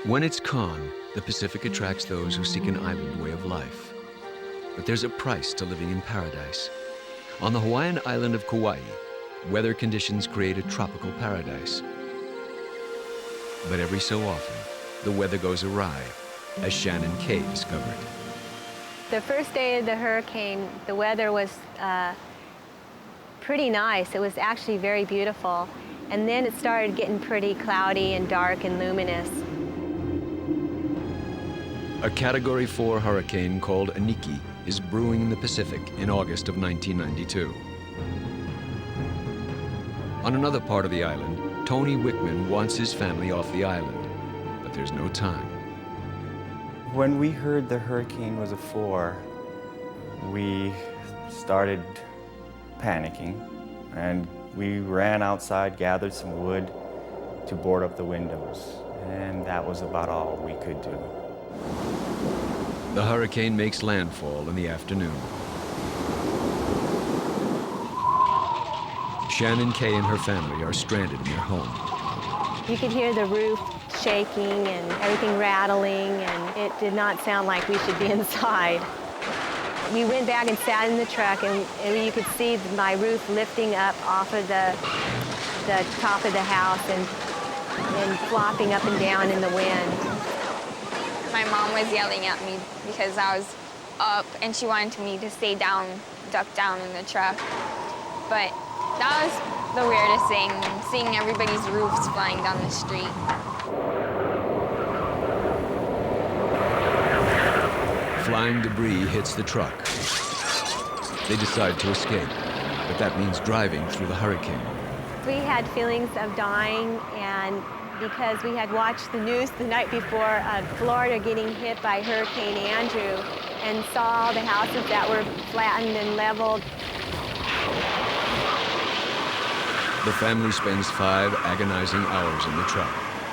When it's calm, the Pacific attracts those who seek an island way of life. But there's a price to living in paradise. On the Hawaiian island of Kauai, weather conditions create a tropical paradise. But every so often, the weather goes awry, as Shannon Kay discovered. The first day of the hurricane, the weather was pretty nice. It was actually very beautiful. And then it started getting pretty cloudy and dark and luminous. A Category 4 hurricane called Iniki is brewing in the Pacific in August of 1992. On another part of the island, Tony Wickman wants his family off the island, but there's no time. When we heard the hurricane was a 4, we started panicking, and we ran outside, gathered some wood to board up the windows, and that was about all we could do. The hurricane makes landfall in the afternoon. Shannon Kay and her family are stranded in their home. You could hear the roof shaking and everything rattling, and it did not sound like we should be inside. We went back and sat in the truck, and you could see my roof lifting up off of the top of the house and flopping up and down in the wind. My mom was yelling at me because I was up, and she wanted me to stay down, duck down in the truck. But that was the weirdest thing, seeing everybody's roofs flying down the street. Flying debris hits the truck. They decide to escape, but that means driving through the hurricane. We had feelings of dying, and because we had watched the news the night before of Florida getting hit by Hurricane Andrew and saw the houses that were flattened and leveled. The family spends 5 agonizing hours in the truck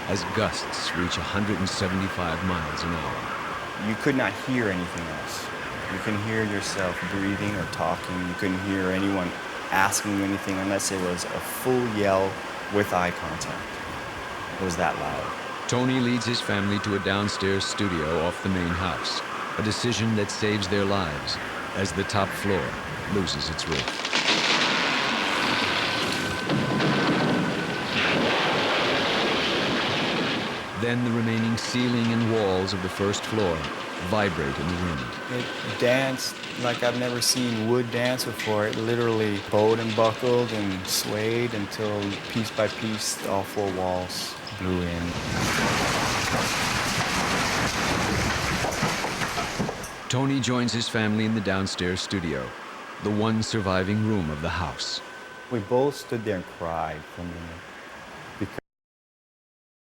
as gusts reach 175 miles an hour. You could not hear anything else. You couldn't hear yourself breathing or talking. You couldn't hear anyone asking you anything unless it was a full yell with eye contact. It was that loud. Tony leads his family to a downstairs studio off the main house, a decision that saves their lives as the top floor loses its roof. Then the remaining ceiling and walls of the first floor vibrate in the wind. It danced like I've never seen wood dance before. It literally bowed and buckled and swayed until piece by piece all 4 walls blew in. Tony joins his family in the downstairs studio, the one surviving room of the house. We both stood there and cried for a minute.